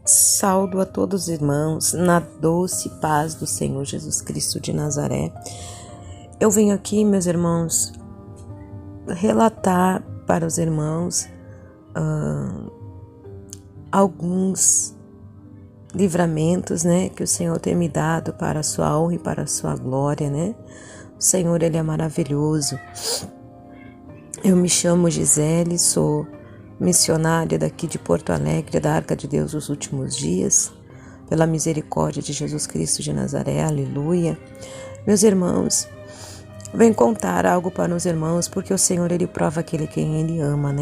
Saúdo a todos os irmãos na doce paz do Senhor Jesus Cristo de Nazaré. Eu venho aqui, meus irmãos, relatar para os irmãos alguns livramentos, que o Senhor tem me dado para a sua honra e para a sua glória, O Senhor, Ele é maravilhoso. Eu me chamo Gisele, sou missionária daqui de Porto Alegre, da Arca de Deus dos Últimos Dias, pela misericórdia de Jesus Cristo de Nazaré, aleluia. Meus irmãos, venho contar algo para os irmãos, porque o Senhor, Ele prova aquele quem Ele ama,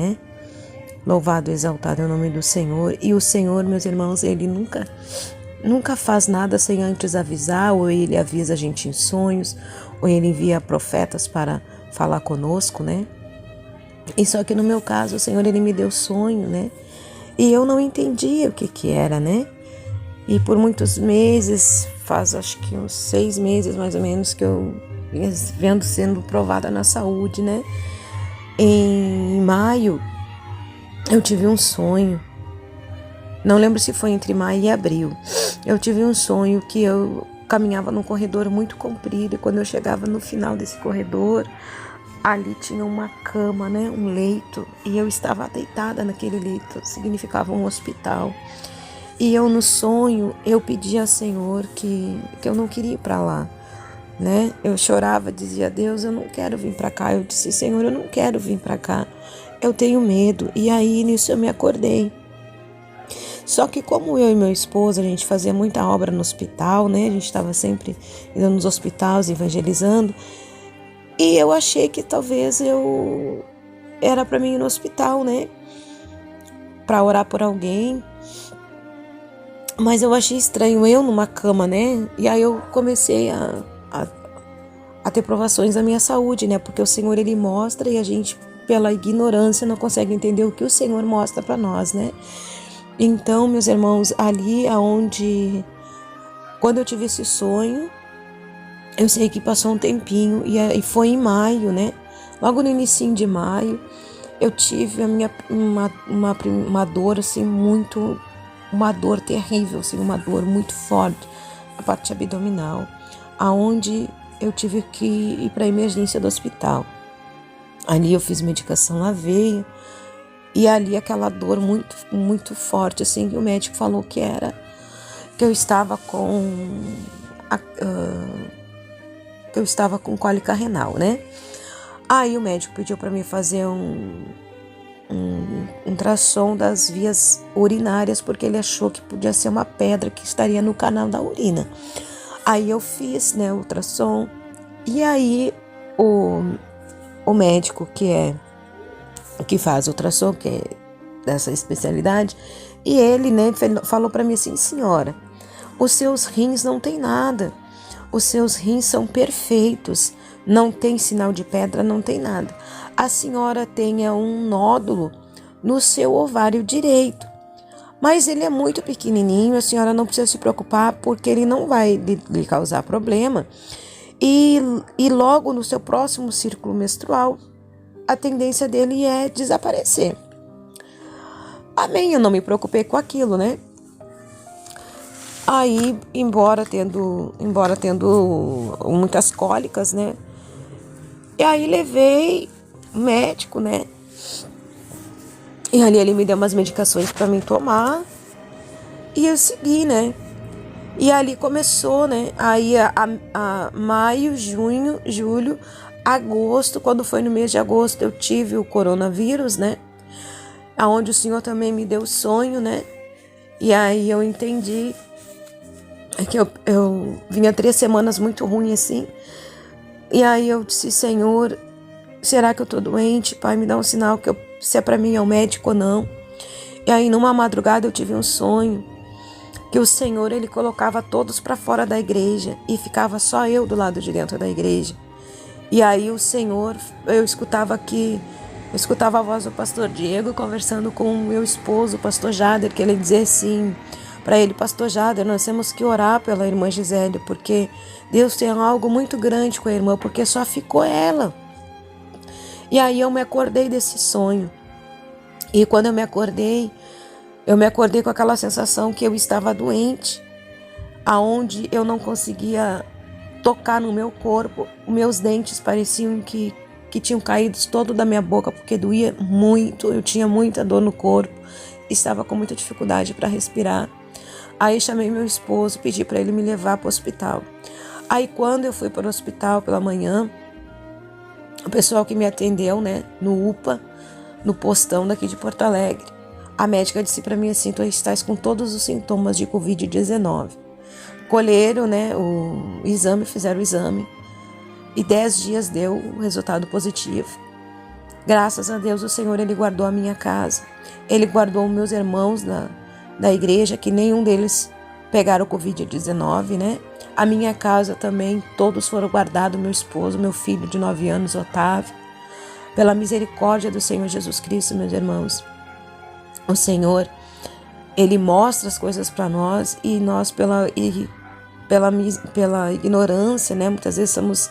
Louvado e exaltado é o nome do Senhor. E o Senhor, meus irmãos, Ele nunca faz nada sem antes avisar, ou Ele avisa a gente em sonhos, ou Ele envia profetas para falar conosco, E só que no meu caso, o Senhor, Ele me deu sonho, E eu não entendia o que era, E por muitos meses, faz acho que uns 6 meses mais ou menos, que eu vendo sendo provada na saúde, Em maio, eu tive um sonho. Não lembro se foi entre maio e abril. Eu tive um sonho que eu caminhava num corredor muito comprido, e quando eu chegava no final desse corredor, ali tinha uma cama, um leito, e eu estava deitada naquele leito, significava um hospital. E eu no sonho, eu pedi ao Senhor que eu não queria ir para lá, Eu chorava, dizia: Deus, eu não quero vir para cá. Eu disse: Senhor, eu não quero vir para cá, eu tenho medo. E aí nisso eu me acordei. Só que como eu e meu esposo, a gente fazia muita obra no hospital, A gente estava sempre indo nos hospitais, evangelizando. E eu achei que talvez era para mim ir no hospital, para orar por alguém. Mas eu achei estranho eu numa cama, E aí eu comecei a ter provações da minha saúde, Porque o Senhor, Ele mostra, e a gente, pela ignorância, não consegue entender o que o Senhor mostra para nós, Então, meus irmãos, ali aonde, quando eu tive esse sonho, eu sei que passou um tempinho, e foi em maio, Logo no início de maio, eu tive uma dor, assim, uma dor terrível, assim, uma dor muito forte, a parte abdominal, aonde eu tive que ir para a emergência do hospital. Ali eu fiz medicação na veia, e ali aquela dor muito, muito forte, assim, que o médico falou que eu estava com cólica renal, Aí o médico pediu para mim fazer um ultrassom das vias urinárias, porque ele achou que podia ser uma pedra que estaria no canal da urina. Aí eu fiz, o ultrassom, e aí o médico que faz ultrassom, que é dessa especialidade, e ele, falou para mim assim: senhora, os seus rins não tem nada, os seus rins são perfeitos, não tem sinal de pedra, não tem nada. A senhora tem um nódulo no seu ovário direito, mas ele é muito pequenininho, a senhora não precisa se preocupar, porque ele não vai lhe causar problema, e logo no seu próximo círculo menstrual, a tendência dele é desaparecer. Amém, eu não me preocupei com aquilo, Aí, embora tendo muitas cólicas, E aí levei o médico, E ali ele me deu umas medicações para mim tomar, e eu segui, E ali começou, Aí a maio, junho, julho, agosto, quando foi no mês de agosto, eu tive o coronavírus, Aonde o Senhor também me deu sonho, E aí eu entendi que eu vinha 3 semanas muito ruim assim. E aí eu disse: Senhor, será que eu tô doente? Pai, me dá um sinal se é pra mim, é o médico ou não. E aí numa madrugada eu tive um sonho que o Senhor, Ele colocava todos para fora da igreja e ficava só eu do lado de dentro da igreja. E aí o Senhor, eu escutava a voz do pastor Diego conversando com o meu esposo, o pastor Jader, que ele dizia assim para ele: pastor Jader, nós temos que orar pela irmã Gisele, porque Deus tem algo muito grande com a irmã, porque só ficou ela. E aí eu me acordei desse sonho. E quando eu me acordei, Eu me acordei com aquela sensação que eu estava doente, aonde eu não conseguia tocar no meu corpo. Os meus dentes pareciam que tinham caído todo da minha boca, porque doía muito, eu tinha muita dor no corpo, estava com muita dificuldade para respirar. Aí chamei meu esposo, pedi para ele me levar para o hospital. Aí quando eu fui para o hospital pela manhã, o pessoal que me atendeu, né, no UPA, no postão daqui de Porto Alegre, a médica disse para mim assim: tu estás com todos os sintomas de Covid-19. Colheram, né, o exame, fizeram o exame, e 10 dias deu o resultado positivo. Graças a Deus, o Senhor, Ele guardou a minha casa. Ele guardou meus irmãos da igreja, que nenhum deles pegaram o Covid-19, né? A minha casa também, todos foram guardados, meu esposo, meu filho de 9 anos, Otávio. Pela misericórdia do Senhor Jesus Cristo, meus irmãos, o Senhor, Ele mostra as coisas para nós, e nós, pela ignorância, né? Muitas vezes somos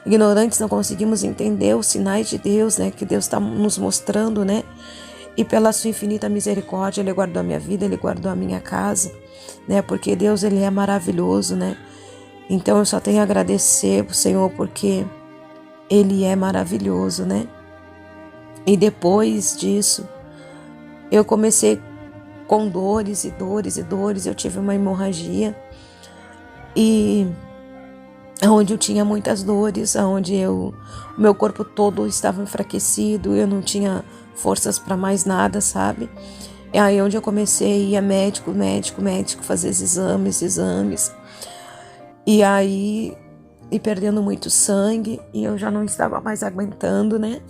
ignorantes, não conseguimos entender os sinais de Deus, né? Que Deus está nos mostrando, né? E pela sua infinita misericórdia, Ele guardou a minha vida, Ele guardou a minha casa, né? Porque Deus, Ele é maravilhoso, né? Então eu só tenho a agradecer ao Senhor, porque Ele é maravilhoso, né? E depois disso, eu comecei com dores e dores e dores. Eu tive uma hemorragia, e onde eu tinha muitas dores, onde o meu corpo todo estava enfraquecido, eu não tinha forças para mais nada, sabe? É aí onde eu comecei a ir a médico, fazer exames. E aí, e perdendo muito sangue, e eu já não estava mais aguentando, né?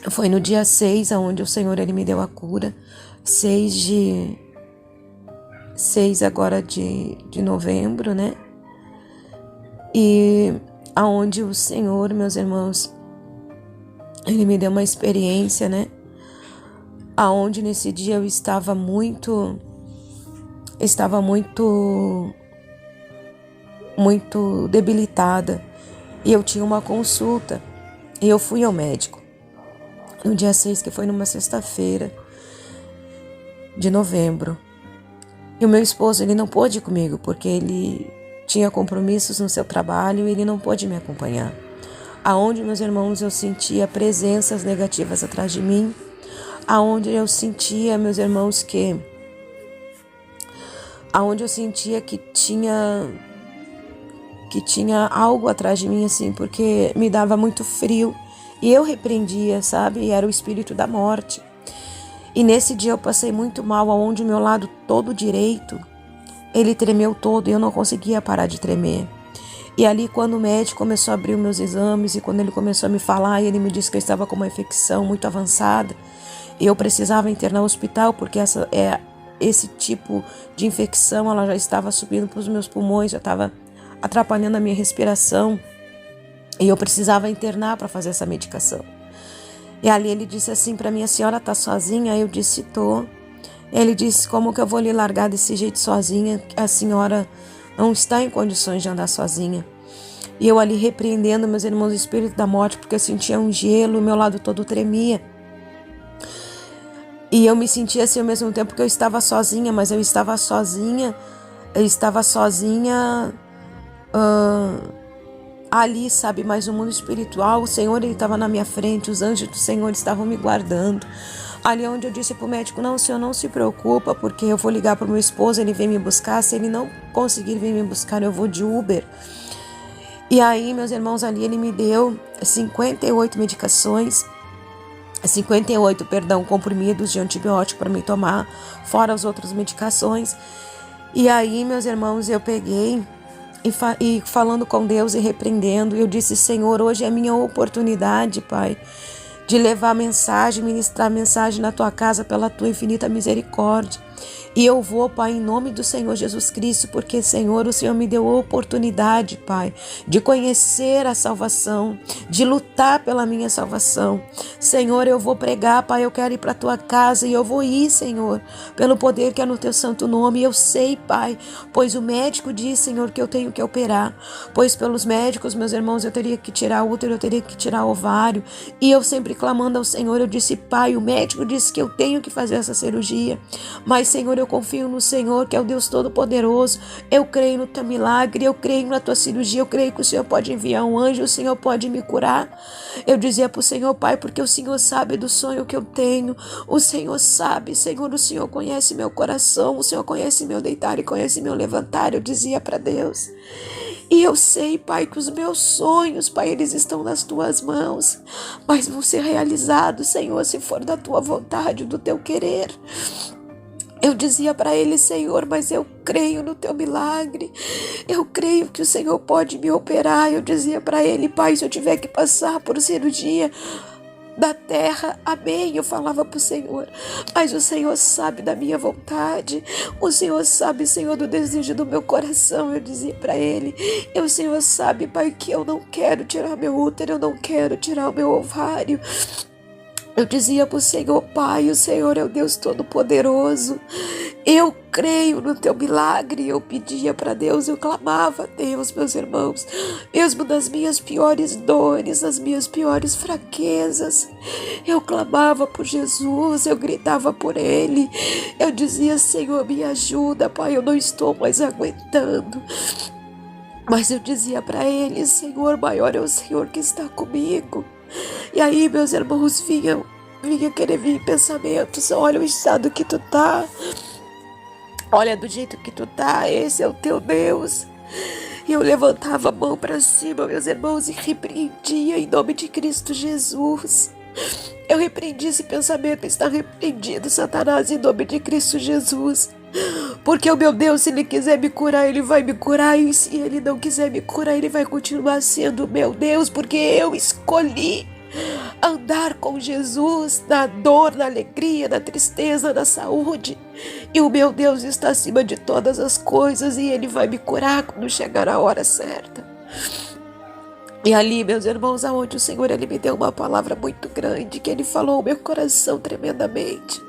Foi no dia 6, onde o Senhor, Ele me deu a cura. 6 agora de novembro, né? E aonde o Senhor, meus irmãos, Ele me deu uma experiência, né? Aonde nesse dia eu estava muito debilitada, e eu tinha uma consulta, e eu fui ao médico no dia 6, que foi numa sexta-feira de novembro. E o meu esposo, ele não pôde ir comigo, porque ele tinha compromissos no seu trabalho, e ele não pôde me acompanhar. Aonde, meus irmãos, eu sentia presenças negativas atrás de mim, aonde eu sentia, meus irmãos, aonde eu sentia que tinha algo atrás de mim, assim, porque me dava muito frio, e eu repreendia, sabe? E era o espírito da morte. E nesse dia eu passei muito mal, aonde o meu lado todo direito, ele tremeu todo, e eu não conseguia parar de tremer. E ali, quando o médico começou a abrir os meus exames, e quando ele começou a me falar, ele me disse que eu estava com uma infecção muito avançada, e eu precisava internar no hospital, porque esse tipo de infecção, ela já estava subindo para os meus pulmões, já estava atrapalhando a minha respiração, e eu precisava internar para fazer essa medicação. E ali ele disse assim para mim: a senhora está sozinha? Eu disse: tô. Ele disse: como que eu vou lhe largar desse jeito sozinha? A senhora não está em condições de andar sozinha. E eu ali repreendendo, meus irmãos, o espírito da morte, porque eu sentia um gelo, o meu lado todo tremia. E eu me sentia assim ao mesmo tempo que eu estava sozinha, mas eu estava sozinha ali, sabe, mas no mundo espiritual, o Senhor, Ele estava na minha frente, os anjos do Senhor estavam me guardando. Ali onde eu disse para o médico: não, senhor, não se preocupa, porque eu vou ligar para o meu esposo, ele vem me buscar, se ele não conseguir vir me buscar, eu vou de Uber. E aí, meus irmãos, ali ele me deu 58 comprimidos de antibiótico para me tomar, fora as outras medicações. E aí, meus irmãos, eu peguei e falando com Deus e repreendendo, eu disse: Senhor, hoje é a minha oportunidade, Pai, de levar a mensagem, ministrar a mensagem na tua casa pela tua infinita misericórdia. E eu vou, Pai, em nome do Senhor Jesus Cristo, porque, Senhor, o Senhor me deu a oportunidade, Pai, de conhecer a salvação, de lutar pela minha salvação. Senhor, eu vou pregar, Pai, eu quero ir para a tua casa, e eu vou ir, Senhor, pelo poder que é no teu santo nome. Eu sei, Pai, pois o médico diz, Senhor, que eu tenho que operar, pois pelos médicos, meus irmãos, eu teria que tirar útero, eu teria que tirar ovário, e eu sempre sempre clamando ao Senhor. Eu disse: Pai, o médico disse que eu tenho que fazer essa cirurgia, mas, Senhor, eu confio no Senhor, que é o Deus Todo-Poderoso. Eu creio no teu milagre, eu creio na tua cirurgia, eu creio que o Senhor pode enviar um anjo, o Senhor pode me curar. Eu dizia para o Senhor: Pai, porque o Senhor sabe do sonho que eu tenho, o Senhor sabe, Senhor, o Senhor conhece meu coração, o Senhor conhece meu deitar e conhece meu levantar. Eu dizia para Deus. E eu sei, Pai, que os meus sonhos, Pai, eles estão nas tuas mãos, mas vão ser realizados, Senhor, se for da tua vontade, do teu querer. Eu dizia para ele: Senhor, mas eu creio no teu milagre, eu creio que o Senhor pode me operar. Eu dizia para ele: Pai, se eu tiver que passar por cirurgia da terra, amém. Eu falava para o Senhor, mas o Senhor sabe da minha vontade, o Senhor sabe, Senhor, do desejo do meu coração. Eu dizia para ele: o Senhor sabe, Pai, que eu não quero tirar meu útero, eu não quero tirar o meu ovário. Eu dizia para o Senhor: Pai, o Senhor é o Deus Todo-Poderoso, eu creio no teu milagre. Eu pedia para Deus, eu clamava a Deus, meus irmãos, mesmo nas minhas piores dores, nas minhas piores fraquezas, eu clamava por Jesus, eu gritava por Ele, eu dizia: Senhor, me ajuda, Pai, eu não estou mais aguentando. Mas eu dizia para Ele: Senhor, maior é o Senhor que está comigo. E aí, meus irmãos, vinha querer vir pensamentos: olha o estado que tu tá, olha do jeito que tu tá, esse é o teu Deus. E eu levantava a mão para cima, meus irmãos, e repreendia em nome de Cristo Jesus. Eu repreendi esse pensamento: está repreendido, Satanás, em nome de Cristo Jesus. Porque o meu Deus, se Ele quiser me curar, Ele vai me curar. E se Ele não quiser me curar, Ele vai continuar sendo meu Deus. Porque eu escolhi andar com Jesus na dor, na alegria, na tristeza, na saúde. E o meu Deus está acima de todas as coisas. E Ele vai me curar quando chegar a hora certa. E ali, meus irmãos, aonde o Senhor, Ele me deu uma palavra muito grande, que Ele falou ao meu coração tremendamente,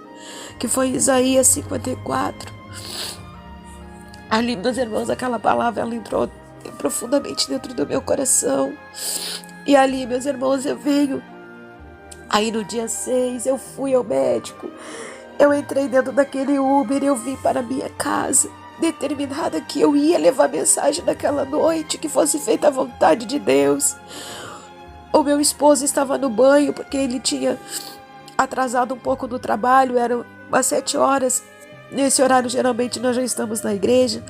que foi Isaías 54. Ali, meus irmãos, aquela palavra, ela entrou profundamente dentro do meu coração. E ali, meus irmãos, eu venho. Aí no dia 6, eu fui ao médico. Eu entrei dentro daquele Uber, eu vim para a minha casa, determinada que eu ia levar mensagem naquela noite, que fosse feita a vontade de Deus. O meu esposo estava no banho, porque ele tinha atrasado um pouco no trabalho, eram umas 7 horas. Nesse horário, geralmente, nós já estamos na igreja.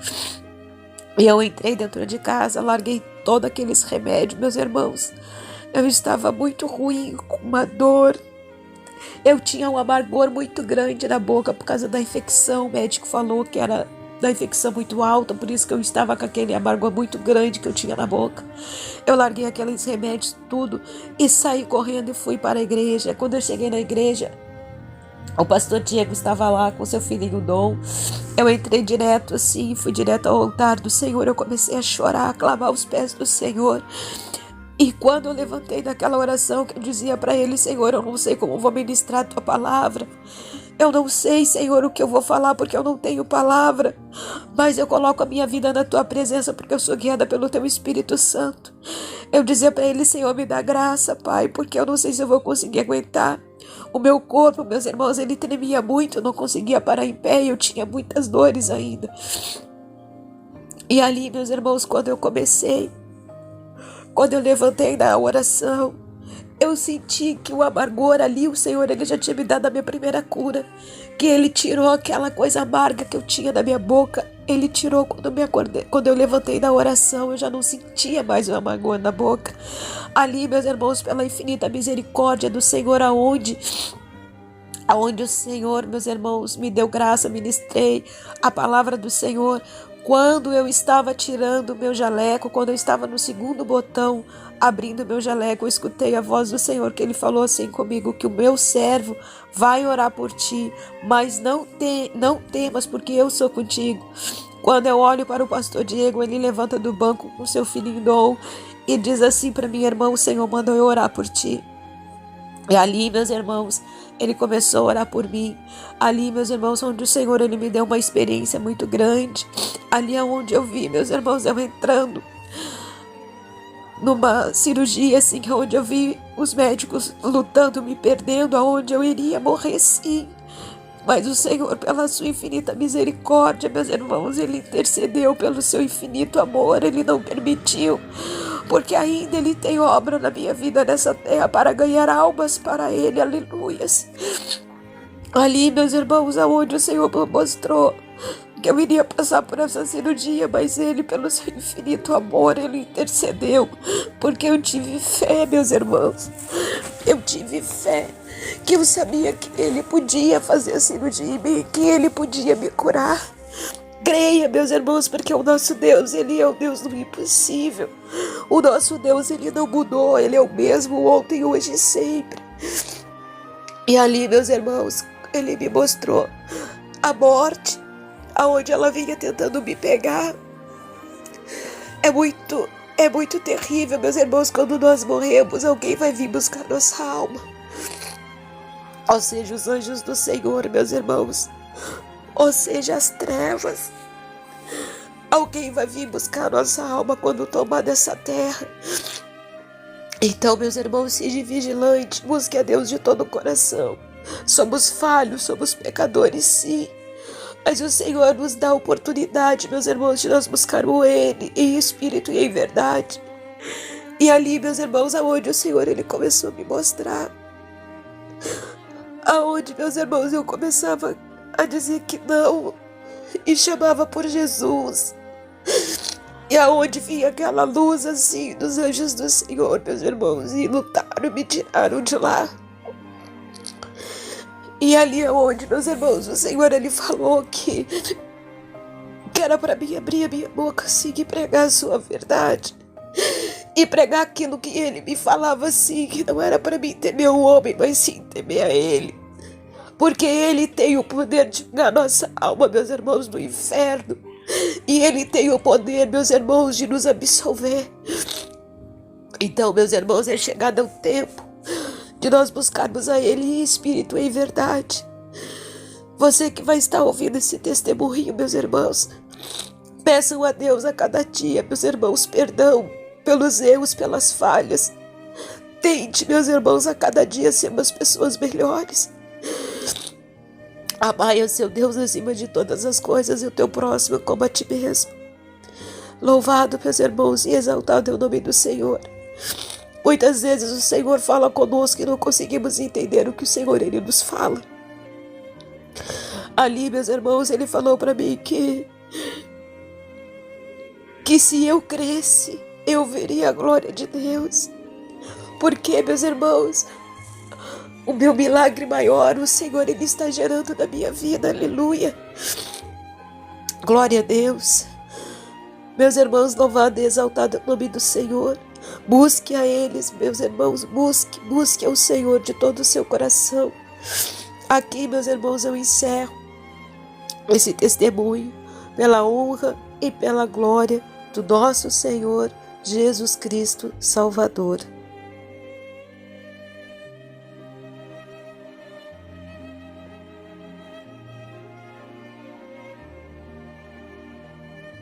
E eu entrei dentro de casa, larguei todos aqueles remédios, meus irmãos. Eu estava muito ruim, com uma dor. Eu tinha um amargor muito grande na boca por causa da infecção. O médico falou que era da infecção muito alta, por isso que eu estava com aquele amargor muito grande que eu tinha na boca. Eu larguei aqueles remédios tudo e saí correndo e fui para a igreja. Quando eu cheguei na igreja, o pastor Diego estava lá com seu filhinho Dom. Eu entrei direto assim, fui direto ao altar do Senhor. Eu comecei a chorar, a clamar aos pés do Senhor. E quando eu levantei daquela oração, que eu dizia para Ele: Senhor, eu não sei como vou ministrar a Tua palavra. Eu não sei, Senhor, o que eu vou falar, porque eu não tenho palavra. Mas eu coloco a minha vida na Tua presença, porque eu sou guiada pelo Teu Espírito Santo. Eu dizia para Ele: Senhor, me dá graça, Pai, porque eu não sei se eu vou conseguir aguentar. O meu corpo, meus irmãos, ele tremia muito, eu não conseguia parar em pé e eu tinha muitas dores ainda. E ali, meus irmãos, quando eu levantei da oração, eu senti que o amargor ali, o Senhor, Ele já tinha me dado a minha primeira cura, que Ele tirou aquela coisa amarga que eu tinha na minha boca. Ele tirou quando eu levantei da oração, eu já não sentia mais o amargor na boca. Ali, meus irmãos, pela infinita misericórdia do Senhor, aonde o Senhor, meus irmãos, me deu graça, ministrei a palavra do Senhor. Quando eu estava tirando o meu jaleco, quando eu estava no segundo botão, abrindo o meu jaleco, eu escutei a voz do Senhor, que Ele falou assim comigo: que o meu servo vai orar por ti, mas não temas, porque eu sou contigo. Quando eu olho para o pastor Diego, ele levanta do banco com seu filhinho Dom e diz assim para minha irmã: o Senhor mandou eu orar por ti. E ali, meus irmãos, Ele começou a orar por mim. Ali, meus irmãos, onde o Senhor, Ele me deu uma experiência muito grande. Ali é onde eu vi, meus irmãos, eu entrando numa cirurgia assim, onde eu vi os médicos lutando, me perdendo, aonde eu iria morrer sim. Mas o Senhor, pela sua infinita misericórdia, meus irmãos, Ele intercedeu pelo seu infinito amor, Ele não permitiu, porque ainda Ele tem obra na minha vida nessa terra para ganhar almas para Ele, aleluias. Ali, meus irmãos, aonde o Senhor me mostrou que eu iria passar por essa cirurgia, mas Ele, pelo seu infinito amor, Ele intercedeu, porque eu tive fé, meus irmãos, eu tive fé, que eu sabia que Ele podia fazer a cirurgia em mim, que Ele podia me curar. Creia, meus irmãos, porque o nosso Deus, Ele é o Deus do impossível. O nosso Deus, Ele não mudou, Ele é o mesmo ontem, hoje e sempre. E ali, meus irmãos, Ele me mostrou a morte, aonde ela vinha tentando me pegar. É muito terrível, meus irmãos, quando nós morremos, alguém vai vir buscar nossa alma. Ou seja, os anjos do Senhor, meus irmãos, ou seja, as trevas. Alguém vai vir buscar nossa alma quando tomar dessa terra. Então, meus irmãos, seja vigilante, busque a Deus de todo o coração. Somos falhos, somos pecadores, sim. Mas o Senhor nos dá a oportunidade, meus irmãos, de nós buscarmos Ele em espírito e em verdade. E ali, meus irmãos, aonde o Senhor, Ele começou a me mostrar. Aonde, meus irmãos, eu começava a dizer que não, e chamava por Jesus. E aonde vinha aquela luz assim dos anjos do Senhor, meus irmãos, e lutaram, me tiraram de lá. E ali aonde, meus irmãos, o Senhor, Ele falou que era para mim abrir a minha boca assim e pregar a sua verdade. E pregar aquilo que Ele me falava assim, que não era para mim temer o homem, mas sim temer a Ele. Porque Ele tem o poder de pegar nossa alma, meus irmãos, do inferno. E Ele tem o poder, meus irmãos, de nos absolver. Então, meus irmãos, é chegado o tempo de nós buscarmos a Ele em espírito e em verdade. Você que vai estar ouvindo esse testemunho, meus irmãos, peçam a Deus a cada dia, meus irmãos, perdão pelos erros, pelas falhas. Tente, meus irmãos, a cada dia sermos pessoas melhores. Amai o seu Deus acima de todas as coisas e o teu próximo como a ti mesmo. Louvado, meus irmãos, e exaltado é o nome do Senhor. Muitas vezes o Senhor fala conosco e não conseguimos entender o que o Senhor, Ele nos fala. Ali, meus irmãos, Ele falou para mim que se eu cresce, eu veria a glória de Deus. Porque, meus irmãos, o meu milagre maior, o Senhor, Ele está gerando na minha vida, aleluia. Glória a Deus. Meus irmãos, louvado e exaltado é o nome do Senhor. Busque a eles, meus irmãos, busque ao Senhor de todo o seu coração. Aqui, meus irmãos, eu encerro esse testemunho pela honra e pela glória do nosso Senhor Jesus Cristo Salvador.